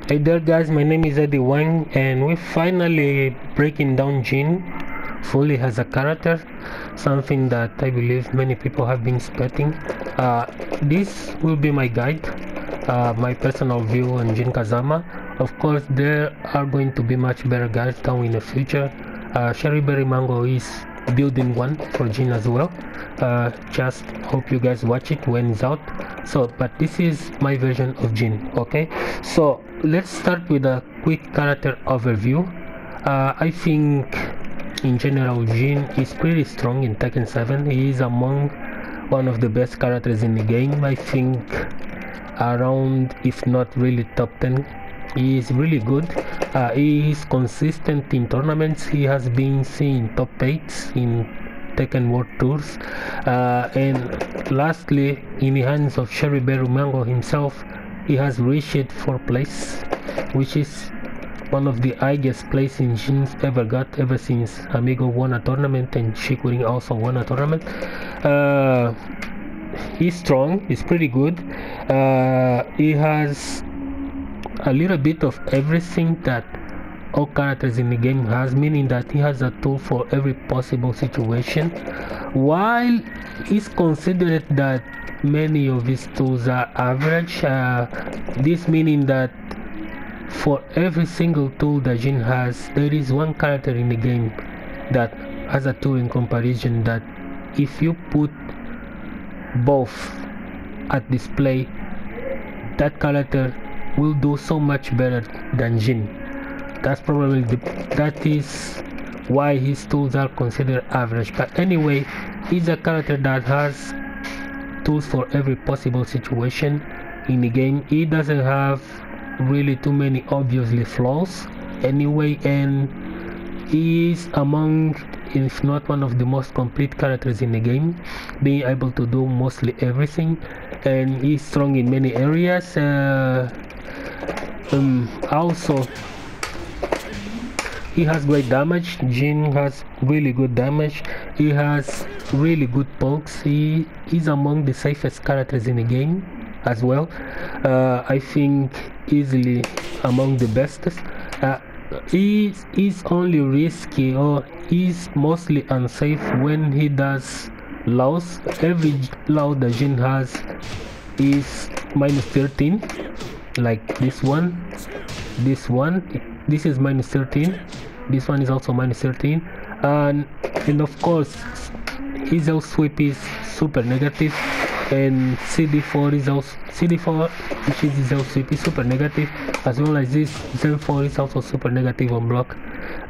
Hey there guys, my name is Eddie Wang and we're finally breaking down Jin fully as a character, something that I believe many people have been expecting. This will be my guide, my personal view on Jin Kazama. Of course, there are going to be much better guides down in the future. Cherry Berry Mango is building one for Jin as well. Just hope you guys watch it when it's out. So, but this is my version of Jin. Okay, so let's start with a quick character overview. I think in general Jin is pretty strong in Tekken 7. He is among one of the best characters in the game. I think around, if not really top 10. He is really good. He is consistent in tournaments. He has been seen top 8 in Tekken World Tours, and lastly, in the hands of Cherry Berry Mango himself, he has reached 4th place, which is one of the highest places Jin's ever got ever since Amigo won a tournament and Shikurin also won a tournament. He's strong, he's pretty good. He has a little bit of everything that all characters in the game has, meaning that he has a tool for every possible situation. While it's considered that many of his tools are average, this meaning that for every single tool that Jin has, there is one character in the game that has a tool in comparison that if you put both at display, that character will do so much better than Jin. That is why his tools are considered average. But anyway, he's a character that has tools for every possible situation in the game. He doesn't have really too many obviously flaws anyway, and he is among, if not one of the most complete characters in the game, being able to do mostly everything, and he's strong in many areas. Also, he has great damage. Jin has really good damage. He has really good pokes. He is among the safest characters in the game as well. I think easily among the best. He is only risky, or is mostly unsafe when he does lows. Every low that Jin has is minus 13, like this one. This is minus 13. This one is also minus 13, and of course his out sweep is super negative, and CD4 is also which is his out sweep is super negative, as well as this Zen 4 is also super negative on block,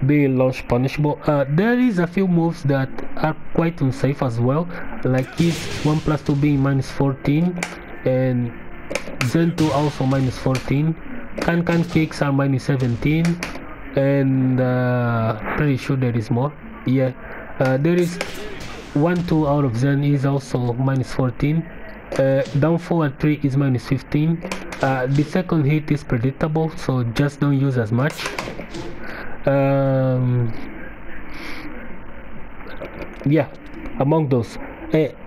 being launch punishable. There is a few moves that are quite unsafe as well, like his 1+2 being minus 14, and Zen 2 also minus 14. Can kicks are minus 17, and pretty sure there is more. Yeah, there is 1-2 out of Zen is also minus 14. Down forward 3 is minus 15. The second hit is predictable, so just don't use as much. Yeah, among those,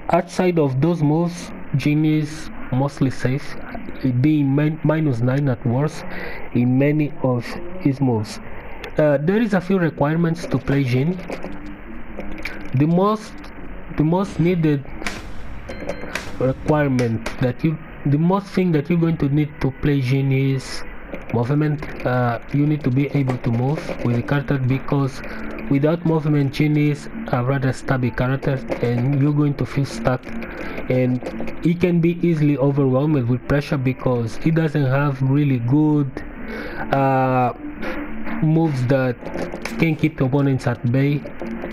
outside of those moves, Jin is mostly safe, being minus 9 at worst in many of his moves. There is a few requirements to play Jin. The most needed requirement the most thing that you're going to need to play Jin is movement. You need to be able to move with the character, because without movement Jin is a rather stabby character and you're going to feel stuck, and he can be easily overwhelmed with pressure because he doesn't have really good moves that can keep the opponents at bay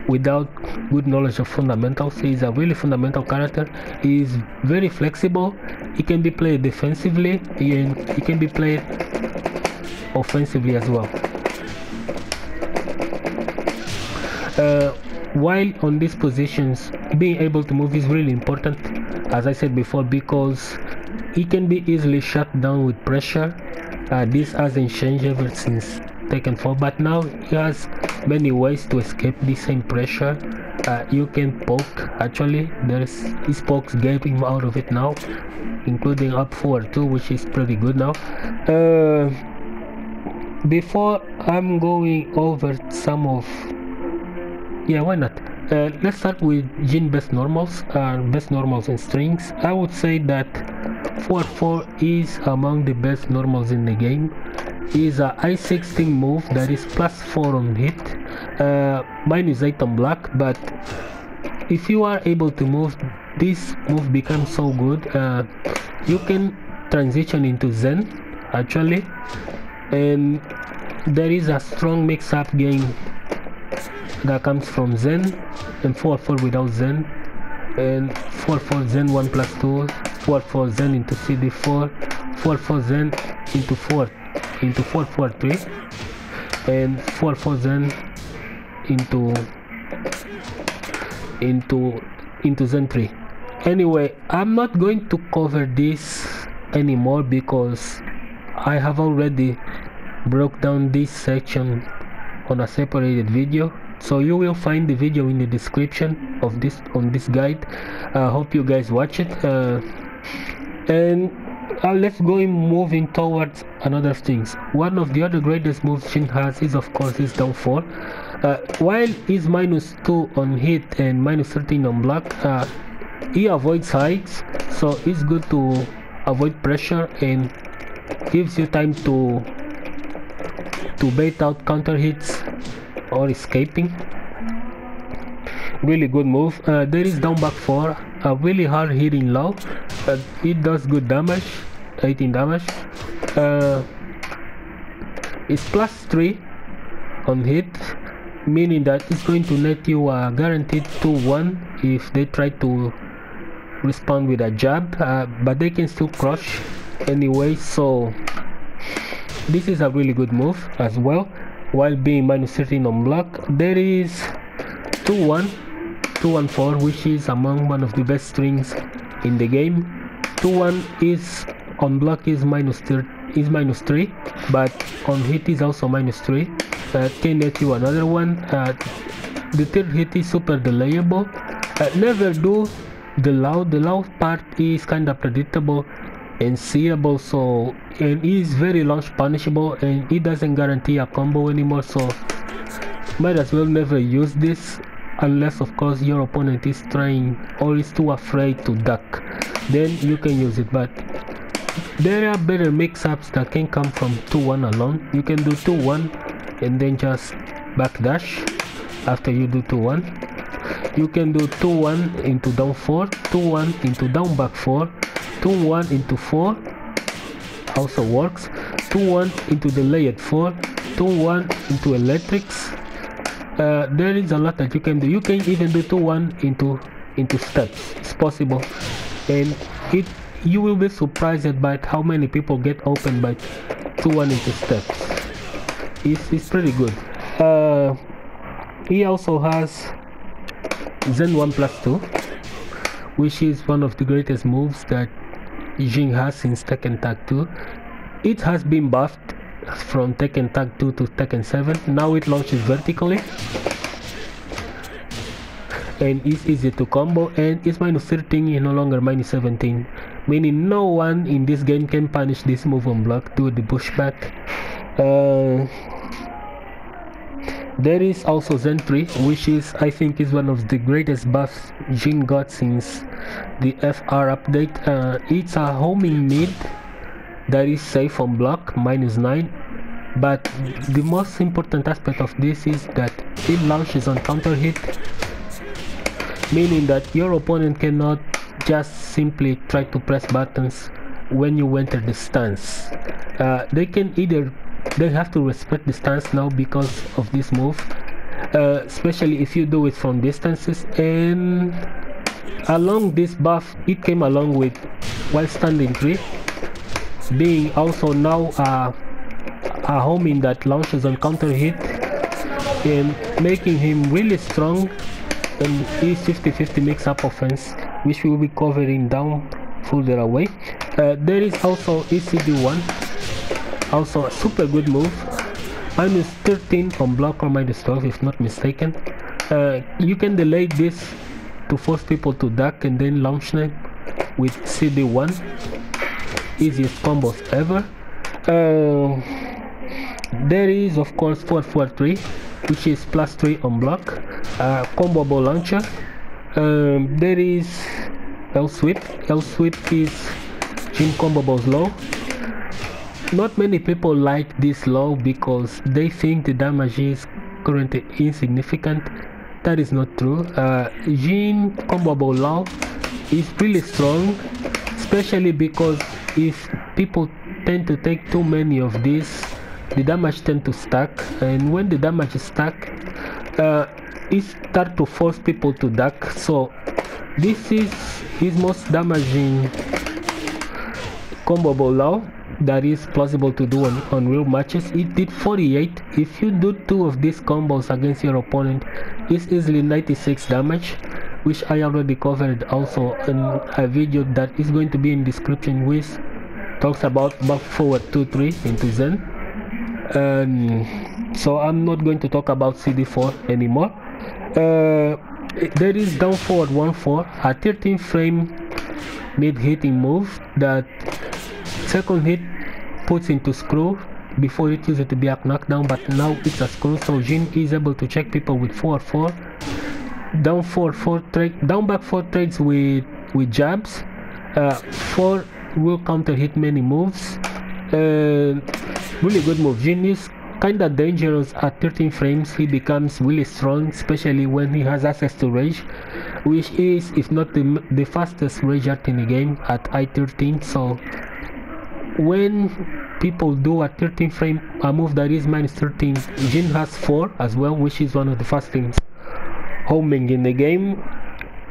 without good knowledge of fundamentals. He is a really fundamental character. He is very flexible. He can be played defensively and he can be played offensively as well. While on these positions, being able to move is really important, as I said before, because he can be easily shut down with pressure. This hasn't changed ever since Tekken 4, but now he has many ways to escape the same pressure. You can poke. Actually, his pokes getting out of it now, including up forward too, which is pretty good now. Before I'm going over some of, yeah, why not? Let's start with Jin best normals and strings. I would say that 4-4 is among the best normals in the game. Is a I-16 move that is +4 on hit, -8 on block, but if you are able to move, this move becomes so good. You can transition into Zen actually, and there is a strong mix-up game that comes from Zen and 4-4 without Zen, and 4-4 Zen 1+2, 4-4 Zen into CD4, 4-4 Zen into 4-4-3, and 4-4 Zen into Zen 3. Anyway, I'm not going to cover this anymore because I have already broke down this section on a separated video, so you will find the video in the description of this on this guide. Hope you guys watch it, and let's go moving towards another things. One of the other greatest moves Jin has is of course his down 4. While he's -2 on hit and -13 on block, he avoids heights, so it's good to avoid pressure and gives you time to bait out counter hits or escaping. Really good move. There is down back 4, a really hard hitting low, but it does good damage, 18 damage. It's +3 on hit, meaning that it's going to net you a guaranteed 2-1 if they try to respond with a jab, but they can still crush anyway, so this is a really good move as well. While being -13 on block, there is 2-1-4, which is among one of the best strings in the game. 2-1 is on block is -3, but on hit is also -3. Can let you another one. The third hit is super delayable. Never do the loud part is kind of predictable and seeable, so, and is very launch punishable, and it doesn't guarantee a combo anymore, so might as well never use this unless of course your opponent is trying or is too afraid to duck, then you can use it. But there are better mix-ups that can come from 2-1 alone. You can do 2-1 and then just backdash after you do 2-1. You can do 2-1 into down 4, 2-1 into down back 4, 2-1 into 4 also works, 2-1 into delayed 4, 2-1 into electrics. There is a lot that you can do. You can even do 2-1 into steps. It's possible, and you will be surprised by how many people get open by 2-1 into steps. It's pretty good. He also has Zen 1+2, which is one of the greatest moves that Jin has since Tekken Tag 2. It has been buffed from Tekken Tag 2 to Tekken 7. Now it launches vertically and it's easy to combo, and it's -13 and no longer -17, meaning no one in this game can punish this move on block, do the pushback. There is also Zen 3, which is, I think, is one of the greatest buffs Jin got since the FR update. It's a homing mid that is safe on block, -9, but the most important aspect of this is that it launches on counter hit, meaning that your opponent cannot just simply try to press buttons when you enter the stance. They have to respect the stance now because of this move, especially if you do it from distances. And along this buff, it came along with while standing 3 being also now a homing that launches on counter hit, and making him really strong, and is 50-50 mix-up offense, which we will be covering down further away. There is also ECD1, also a super good move, -13 on block or -12 if not mistaken. You can delay this to force people to duck and then launch them with CD1. Easiest combos ever. There is of course 443, which is +3 on block, comboable launcher. There is L sweep. L sweep is Jin comboable low. Not many people like this low because they think the damage is currently insignificant. That is not true. Jin comboable low is really strong, especially because if people tend to take too many of these, the damage tend to stack, and when the damage is stuck, it start to force people to duck. So this is his most damaging comboable low that is plausible to do on real matches. It did 48. If you do 2 of these combos against your opponent, it's easily 96 damage, which I already covered also in a video that is going to be in description, which talks about back forward 2-3 into Zen. So I'm not going to talk about CD4 anymore. There is down forward 1-4, a 13 frame mid hitting move that second hit puts into screw. Before it used to be a knockdown, but now it's a screw, so Jin is able to check people with 4-4. Down forward 4 trade, down back 4 trades with jabs. 4 will counter hit many moves. Really good move. Jin is kinda dangerous at 13 frames. He becomes really strong, especially when he has access to rage, which is, if not the fastest rage art in the game at I13. So when people do a 13 frame a move that is -13, Jin has 4 as well, which is one of the fastest homing in the game.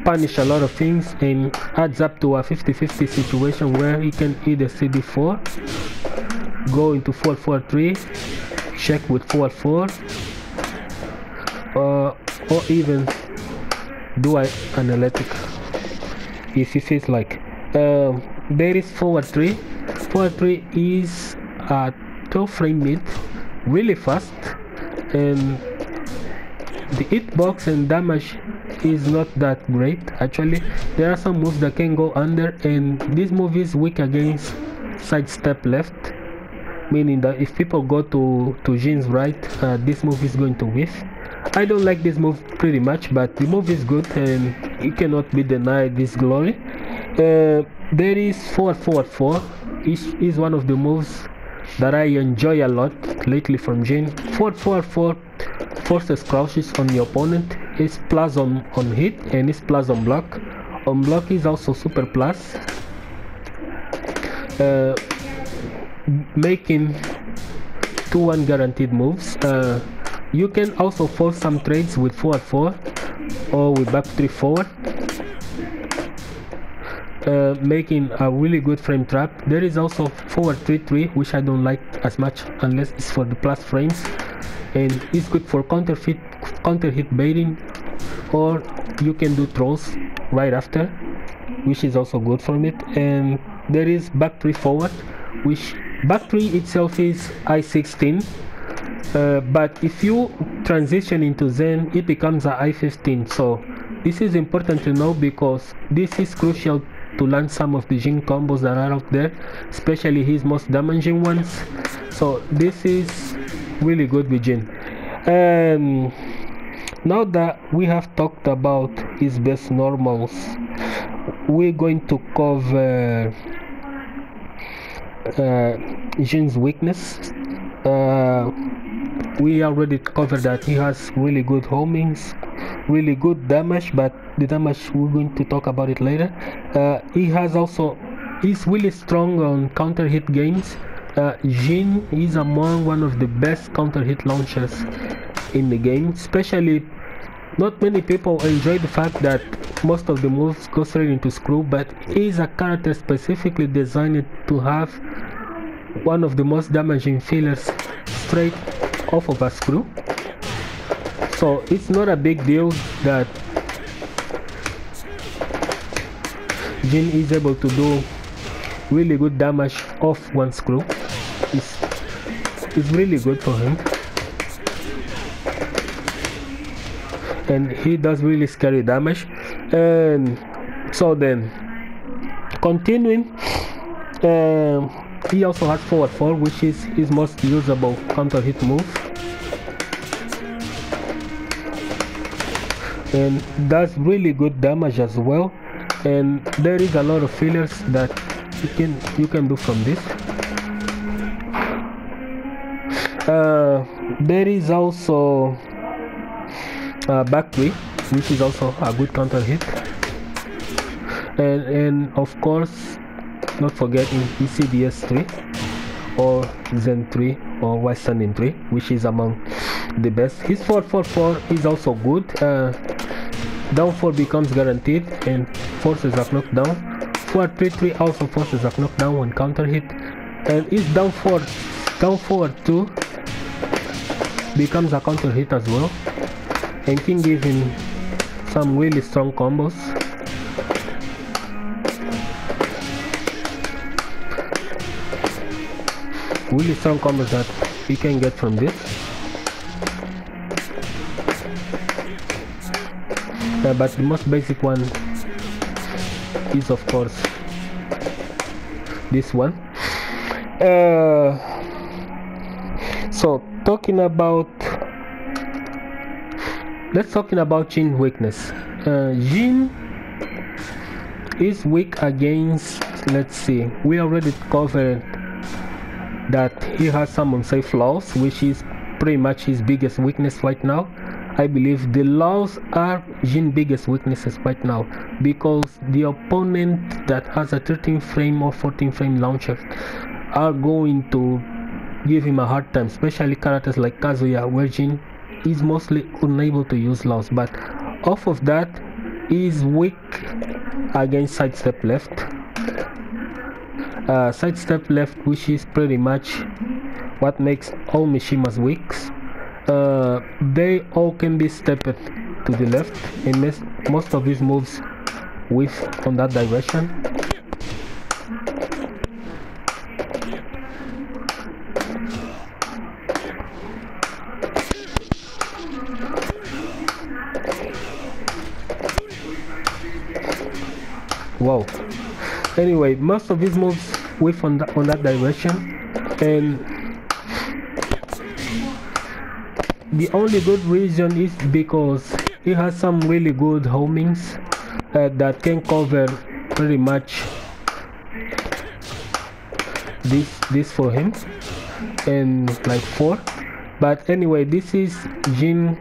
Punish a lot of things and adds up to a 50-50 situation where he can either CD4, go into 4-4-3, check with 4-4, or even do an analytic if he feels like. There is forward 3. Forward 3 is a 12 frame mid, really fast, and the hitbox and damage is not that great. Actually, there are some moves that can go under, and this move is weak against sidestep left, meaning that if people go to Jin's right, this move is going to whiff. I don't like this move pretty much, but the move is good and it cannot be denied this glory. There is 4-4-4. Is one of the moves that I enjoy a lot lately from Jin. 4-4-4 forces crouches on the opponent. It's plus on hit and it's plus on block. On block is also super plus, making 2-1 guaranteed moves. You can also force some trades with 4-4 or with back 3 forward, making a really good frame trap. There is also forward 3-3, which I don't like as much unless it's for the plus frames, and it's good for counter hit baiting, or you can do throws right after, which is also good from it. And there is back 3 forward, which back 3 itself is I16, but if you transition into Zen, it becomes a I15. So this is important to know because this is crucial to learn some of the Jin combos that are out there, especially his most damaging ones. So this is really good with Jin. Now that we have talked about his best normals, we're going to cover Jin's weakness. We already covered that he has really good homings, really good damage, but the damage we're going to talk about it later. He's really strong on counter hit games. Jin is among one of the best counter hit launchers in the game, especially not many people enjoy the fact that most of the moves go straight into screw, but he is a character specifically designed to have one of the most damaging fillers straight off of a screw. So it's not a big deal that Jin is able to do really good damage off one screw. It's really good for him. and he does really scary damage. And so then continuing, he also has forward 4, which is his most usable counter hit move, and does really good damage as well. And there is a lot of fillers that you can do from this. There is also back 3, which is also a good counter hit, and of course not forgetting ECDS 3 or Zen 3 or White Standing 3, which is among the best. His 444 is also good. Down 4 becomes guaranteed and forces a knockdown. 433 also forces a knockdown when counter hit, and his down 4 2 becomes a counter hit as well, and can give him some really strong combos. Really strong combos that he can get from this. But the most basic one is of course this one. So let's talking about Jin weakness. Jin is weak against, let's see, we already covered that he has some unsafe laws, which is pretty much his biggest weakness right now. I believe the laws are Jin's biggest weaknesses right now, because the opponent that has a 13 frame or 14 frame launcher are going to give him a hard time, especially characters like Kazuya, where Jin is mostly unable to use laws. But off of that, he is weak against sidestep left. Sidestep left, which is pretty much what makes all Mishima's weak. They all can be stepped to the left, and most of these moves whiff on that direction. Wow. Anyway, most of these moves whiff on that direction, and the only good reason is because he has some really good homings that can cover pretty much this for him, and like 4. But anyway, this is Jin's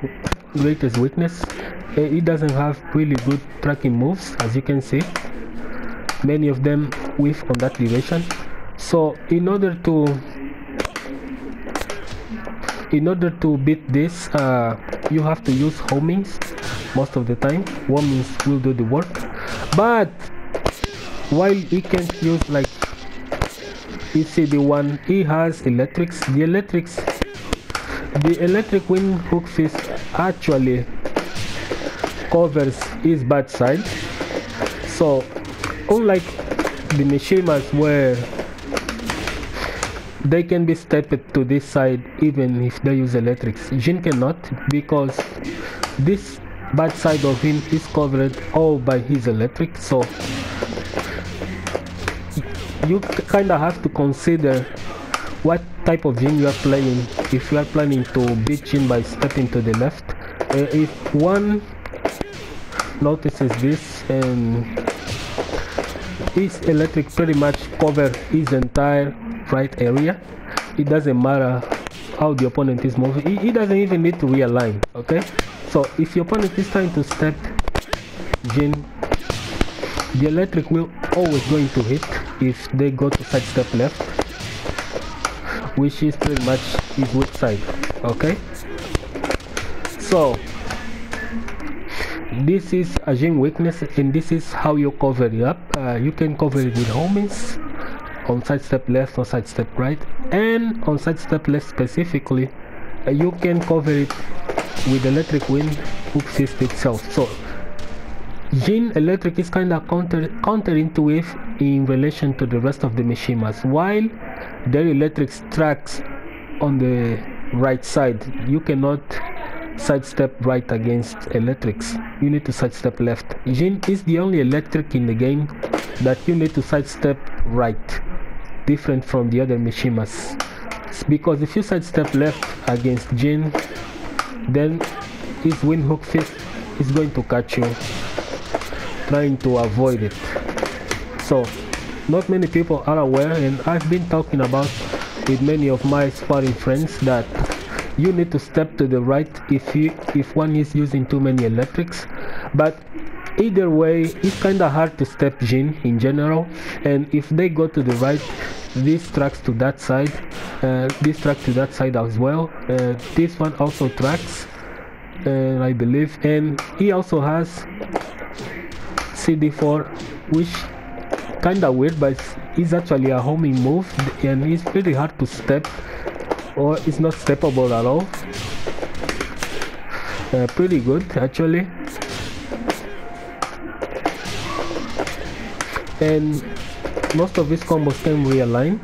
greatest weakness. He doesn't have really good tracking moves, as you can see. Many of them whiff on that direction. So in order to beat this, you have to use homings most of the time. Homings will do the work, but while he can't use, like, you see the one, he has electrics. The electric wind hook fist actually covers his bad side. So unlike the Mishimas, where they can be stepped to this side even if they use electrics, Jin cannot, because this bad side of him is covered all by his electric. So you kind of have to consider what type of Jin you are playing if you are planning to beat Jin by stepping to the left. If one notices this and his electric pretty much cover his entire right area, it doesn't matter how the opponent is moving. He doesn't even need to realign. Okay, so if your opponent is trying to step Jin, the electric will always going to hit if they go to side step left, which is pretty much his weak side. Okay, so this is a Jin weakness, and this is how you cover it up. You can cover it with homings on side step left or side step right, and on side step left specifically, you can cover it with electric wind hook fist itself. So Jin electric is kind of counterintuitive in relation to the rest of the Mishimas. While their electric tracks on the right side, you cannot sidestep right against electrics. You need to sidestep left. Jin is the only electric in the game that you need to sidestep right, different from the other Mishimas. It's because if you sidestep left against Jin, then his wind hook fist is going to catch you, trying to avoid it. So not many people are aware, and I've been talking about with many of my sparring friends, that you need to step to the right if one is using too many electrics. But either way, it's kind of hard to step Jin in general, and if they go to the right, this tracks to that side, this tracks to that side as well. This one also tracks, I believe, and he also has CD4, which kinda weird, but it's actually a homing move, and it's pretty hard to step, or it's not steppable at all. Pretty good actually. And most of his combos can realign.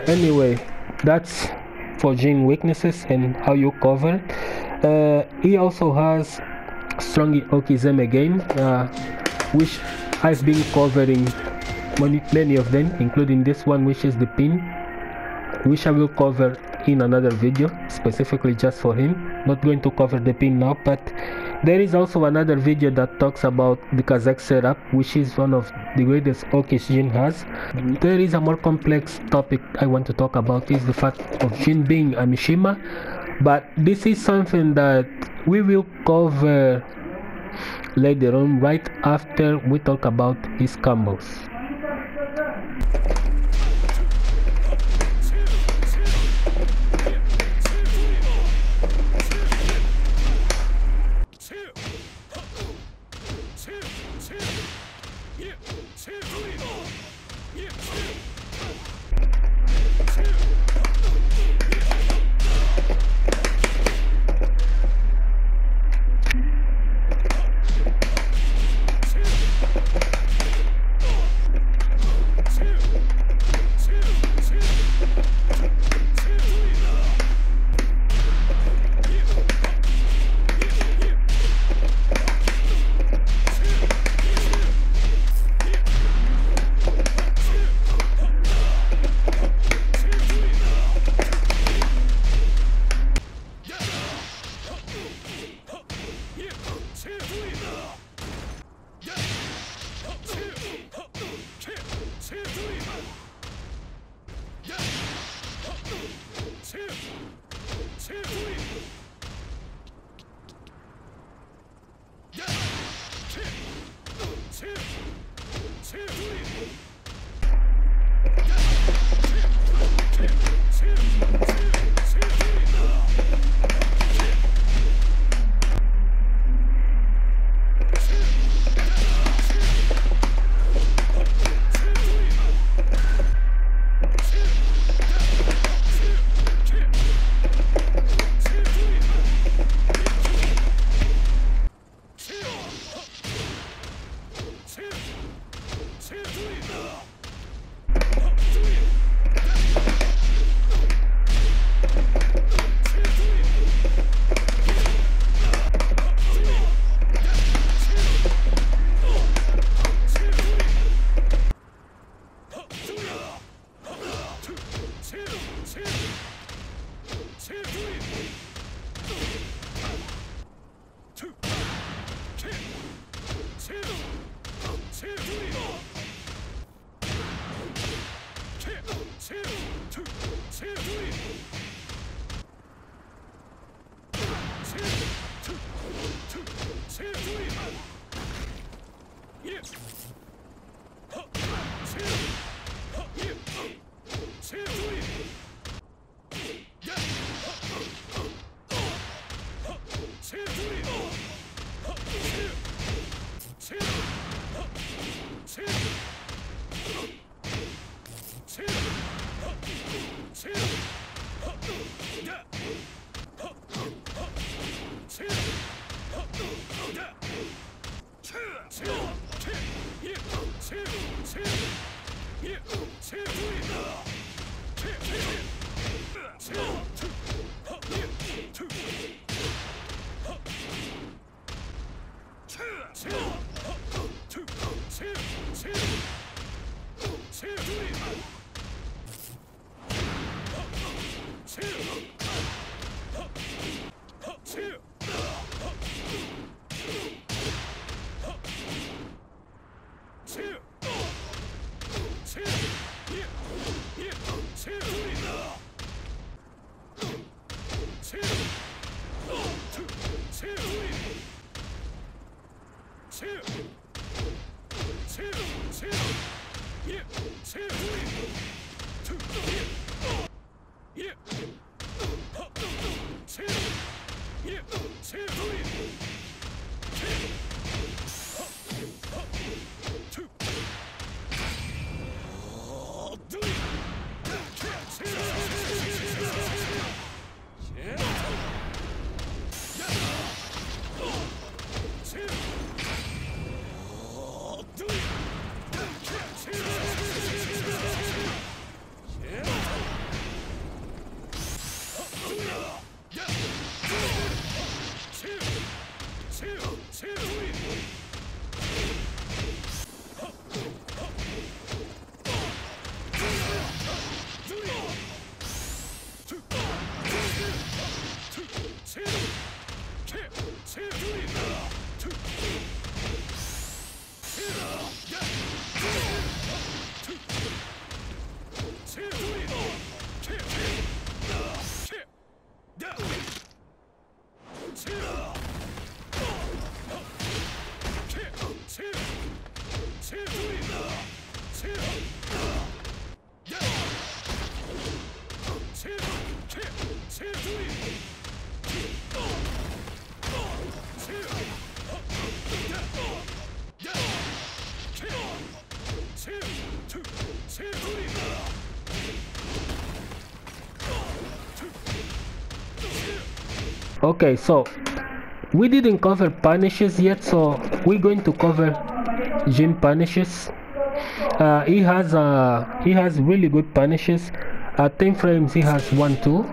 Anyway, that's for Jin weaknesses and how you cover it. He also has strong Okizeme game, which I've been covering many of them, including this one, which is the pin, which I will cover in another video specifically just for him. Not going to cover the pin now, but there is also another video that talks about the Kazek setup, which is one of the greatest Okis Jin has. There is a more complex topic I want to talk about, is the fact of Jin being a Mishima, but this is something that we will cover later on, right after we talk about his combos. Okay, so we didn't cover punishes yet, so we're going to cover Jin punishes. He has really good punishes. At 10 frames he has 1-2,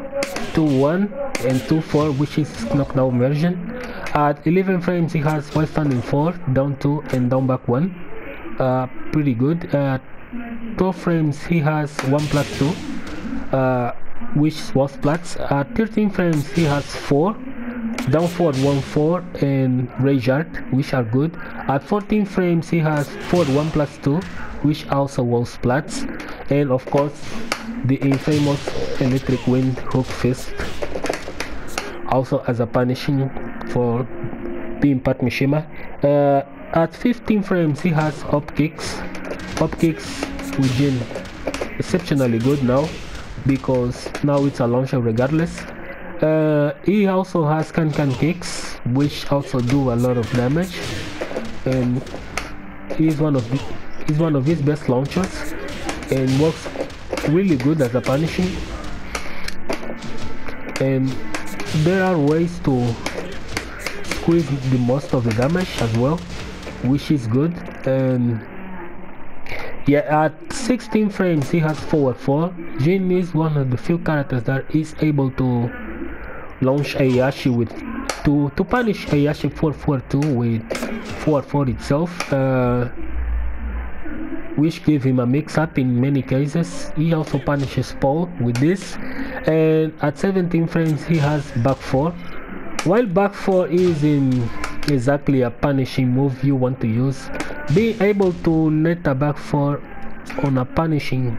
2-1 and 2-4, which is knockdown version. At 11 frames he has 5 standing 4, down 2 and down back 1. Pretty good. At 12 frames he has 1+2, which was flats. At 13 frames he has 4, down forward 1-4 and rage art, which are good. At 14 frames he has forward 1+2, which also was flats, and of course the infamous electric wind hook fist, also as a punishing for being part Mishima. At 15 frames he has up kicks with Jin exceptionally good now, because now it's a launcher regardless. He also has can kicks, which also do a lot of damage, and he's one of his best launchers and works really good as a punishing. And there are ways to squeeze the most of the damage as well, which is good. And yeah, at 16 frames he has forward 4. Jin is one of the few characters that is able to launch Ayashi with to punish Ayashi 4-4-2 with 4-4 itself, which give him a mix-up in many cases. He also punishes Paul with this. And at 17 frames he has back 4. While back 4 isn't exactly a punishing move you want to use, being able to net a back 4 on a punishing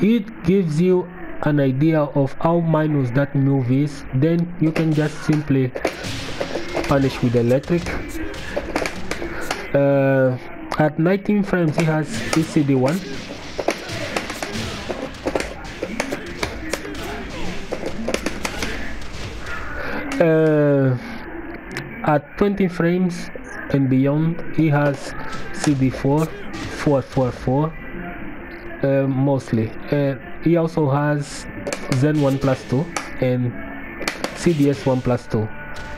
it gives you an idea of how minus that move is. Then you can just simply punish with electric. At 19 frames he has ECD1. At 20 frames and beyond he has CD4 4-4-4 mostly. He also has Zen 1+2 and CDS 1+2.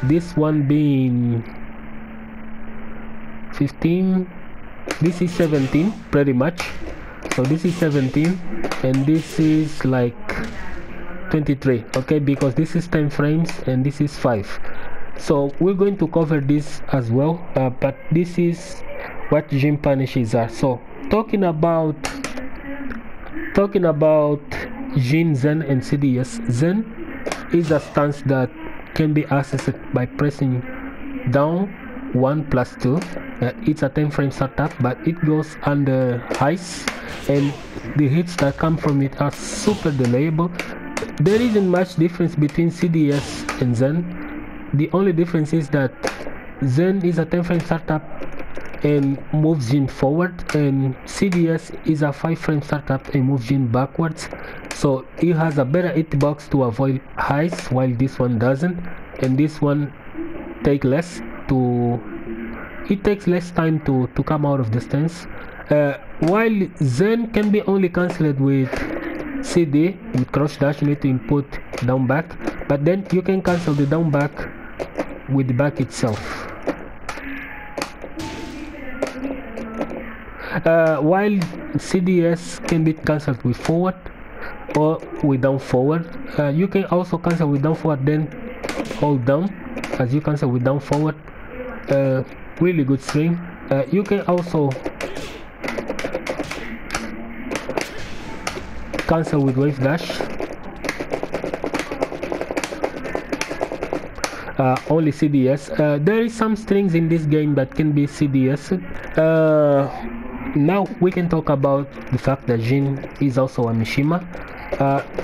This one being 15, this is 17 pretty much. So this is 17 and this is like 23, okay, because this is 10 frames and this is 5. So we're going to cover this as well, but this is what Jin punishes are. So talking about Jin, Zen, and CDS. Zen is a stance that can be accessed by pressing down 1+2. It's a 10 frame setup, but it goes under ice, and the hits that come from it are super delayable. There isn't much difference between CDS and Zen. The only difference is that Zen is a 10 frame setup and moves Jin forward, and CDS is a 5 frame setup and moves Jin backwards. So it has a better hitbox to avoid highs, while this one doesn't, and this one takes less time to come out of the stance. While Zen can be only cancelled with CD, with crouch dash you need to input down back, but then you can cancel the down back with the back itself. While CDS can be cancelled with forward or with down forward. You can also cancel with down forward, then hold down as you cancel with down forward. Really good string. You can also cancel with wave dash. Only CDS. There is some strings in this game that can be CDS. Now we can talk about the fact that Jin is also a Mishima.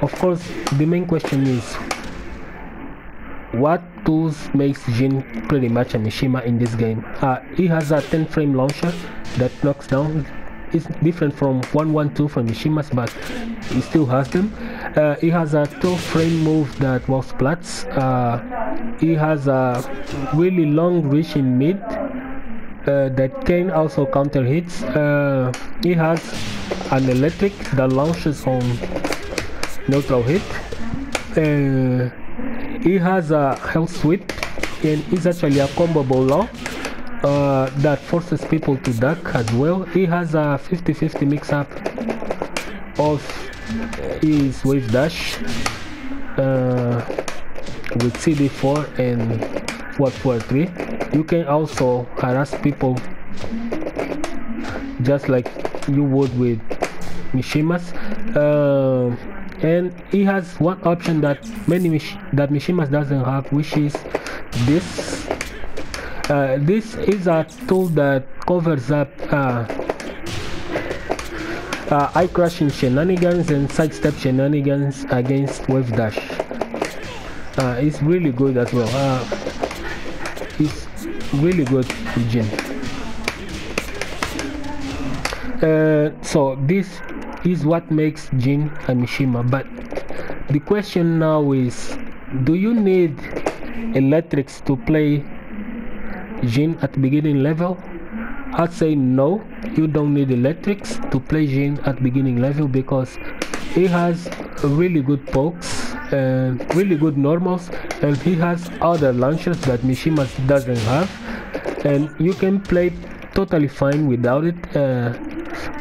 Of course, the main question is, what tools makes Jin pretty much a Mishima in this game? He has a 10 frame launcher that knocks down. It's different from 112 from Mishima's, but he still has them. He has a 12 frame move that walks plats. He has a really long reach in mid that can also counter hits. He has an electric that launches on neutral hit. He has a health sweep, and it's actually a comboable law that forces people to duck as well. He has a 50-50 mix-up of his wave dash with CD4 and Bf23. You can also harass people just like you would with Mishimas. And he has one option that Mishimas doesn't have, which is this. This is a tool that covers up eye crashing shenanigans and sidestep shenanigans against wave dash. It's really good as well. It's really good with Jin. So this is what makes Jin a Mishima. But the question now is, do you need electrics to play Jin at beginning level? I'd say no, you don't need electrics to play Jin at beginning level, because he has really good pokes and really good normals, and he has other launchers that Mishima doesn't have, and you can play totally fine without it.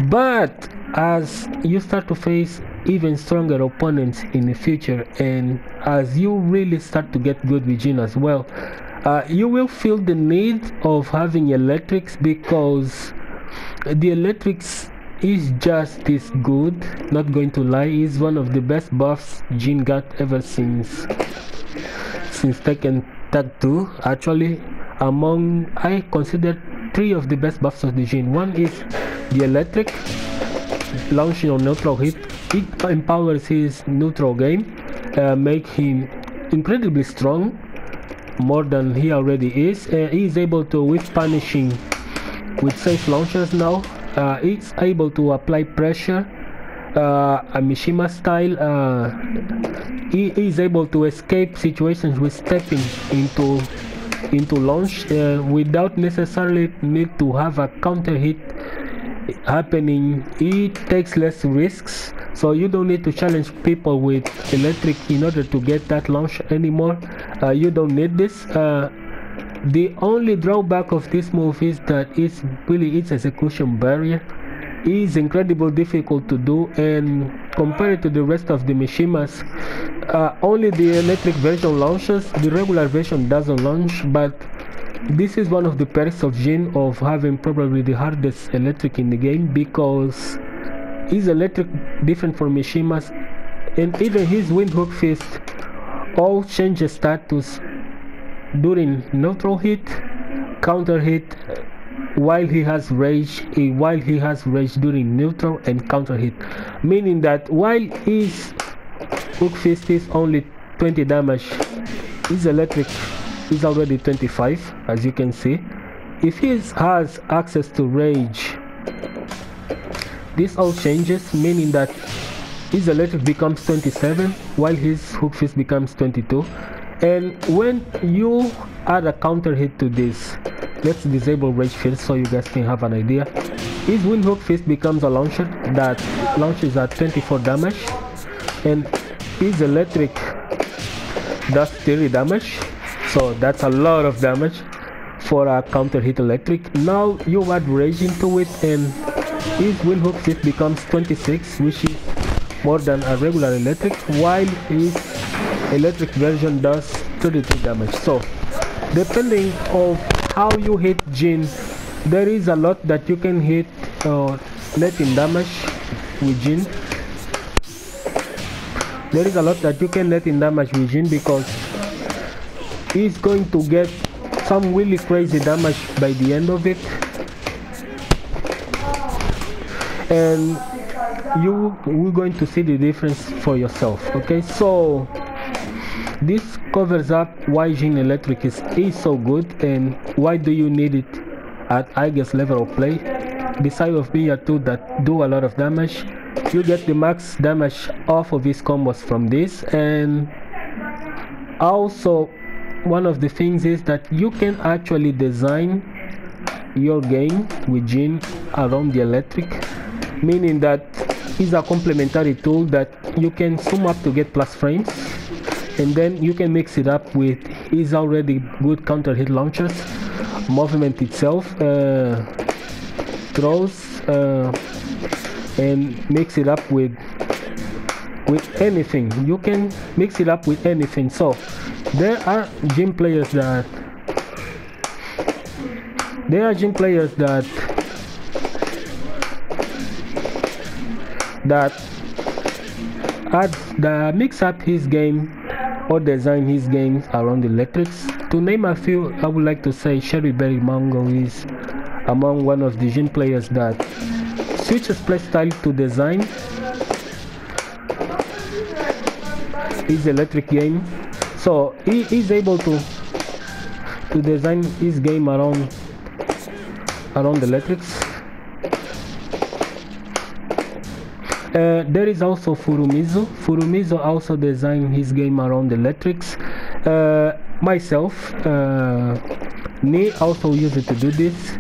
But as you start to face even stronger opponents in the future, and as you really start to get good with Jin as well, you will feel the need of having electrics, because the electrics is just this good. Not going to lie, is one of the best buffs Jin got ever since Tekken Tag 2. Actually, I consider 3 of the best buffs of the Jin. One is the electric, launching on neutral hit. It empowers his neutral game, make him incredibly strong, more than he already is. He is able to whip punishing with safe launchers now. He's able to apply pressure, a Mishima style. He is able to escape situations with stepping into launch without necessarily need to have a counter hit happening. He takes less risks, so you don't need to challenge people with electric in order to get that launch anymore. You don't need this. The only drawback of this move is that it's really its execution barrier. It's incredibly difficult to do, and compared to the rest of the Mishimas, only the electric version launches. The regular version doesn't launch, but this is one of the perks of Jin of having probably the hardest electric in the game, because his electric different from Mishima's, and even his windhook fist all changes status during neutral hit, counter hit, while he has rage during neutral and counter hit, meaning that while his hook fist is only 20 damage, his electric is already 25, as you can see. If he has access to rage, this all changes, meaning that his electric becomes 27 while his hook fist becomes 22. And when you add a counter hit to this, let's disable rage field so you guys can have an idea. His windhook fist becomes a launcher that launches at 24 damage, and his electric does 30 damage, so that's a lot of damage for a counter hit electric. Now you add rage into it, and his windhook fist becomes 26, which is more than a regular electric, while his electric version does 33 damage. So depending on how you hit Jin, there is a lot that you can hit net in damage with Jin. There is a lot that you can let in damage with Jin, because he's going to get some really crazy damage by the end of it, and we're going to see the difference for yourself. Okay, so this covers up why Jin electric is so good and why do you need it at highest level of play. Beside of being a tool that do a lot of damage, you get the max damage off of his combos from this. And also one of the things is that you can actually design your game with Jin around the electric, meaning that it's a complementary tool that you can sum up to get plus frames, and then you can mix it up with his already good counter hit launchers, movement itself, throws, and mix it up with anything. You can mix it up with anything. So there are Jin players that mix up his game or design his games around electrics. To name a few, I would like to say Cherry Berry Mango is among one of the Jin players that switches playstyle to design his electric game. So he is able to design his game around electrics. There is also Furumizu. Furumizu also designed his game around electrics. Myself, me also use it to do this.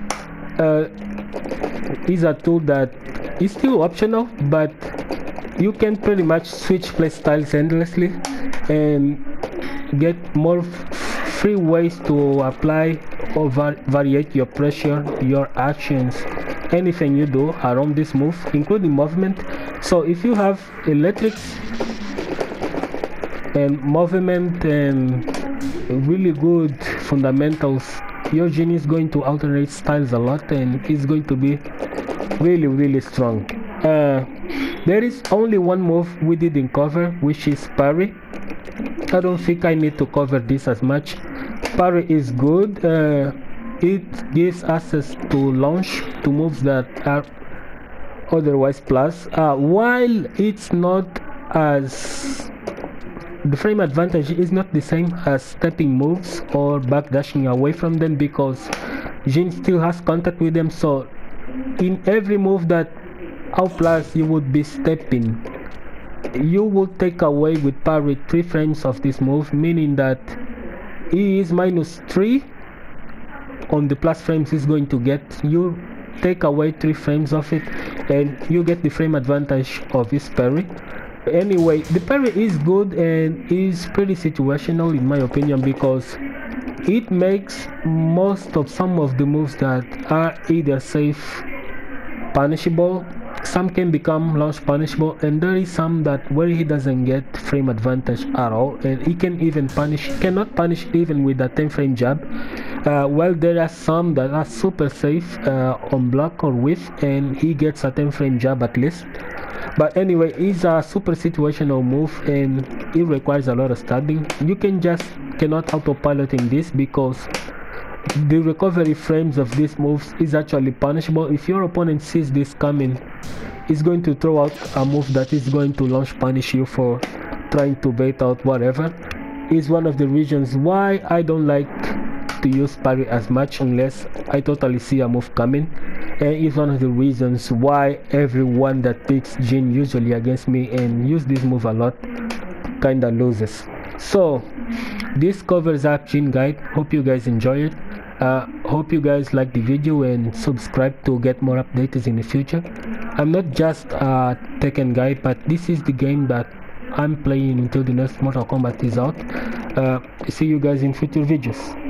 Is a tool that is still optional, but you can pretty much switch playstyles endlessly and get more free ways to apply or variate your pressure, your actions, anything you do around this move, including movement. So if you have electrics and movement and really good fundamentals, your Jin is going to alternate styles a lot and it's going to be really strong. There is only one move we didn't cover, which is Parry. I don't think I need to cover this as much. Parry is good. It gives access to launch to moves that are otherwise plus, while it's not as, the frame advantage is not the same as stepping moves or backdashing away from them, because Jin still has contact with them. So in every move that outplus you would be stepping, you will take away with Parry 3 frames of this move, meaning that he is -3 on the plus frames he's going to get. You take away 3 frames of it and you get the frame advantage of his parry. Anyway, the parry is good and is pretty situational in my opinion, because it makes some of the moves that are either safe punishable, some can become launch punishable, and there is some that where he doesn't get frame advantage at all, and he can even cannot punish even with a 10 frame jab. Well, there are some that are super safe on block or whiff, and he gets a 10 frame jab at least. But anyway, it's a super situational move and it requires a lot of studying. You cannot autopilot in this because the recovery frames of these moves is actually punishable. If your opponent sees this coming, he's going to throw out a move that is going to launch punish you for trying to bait out whatever. Is one of the reasons why I don't like to use parry as much unless I totally see a move coming, and it's one of the reasons why everyone that picks Jin usually against me and use this move a lot kinda loses. So this covers up Jin guide. Hope you guys enjoy it. Hope you guys like the video and subscribe to get more updates in the future. I'm not just a Tekken guy, but this is the game that I'm playing until the next Mortal Kombat is out. See you guys in future videos.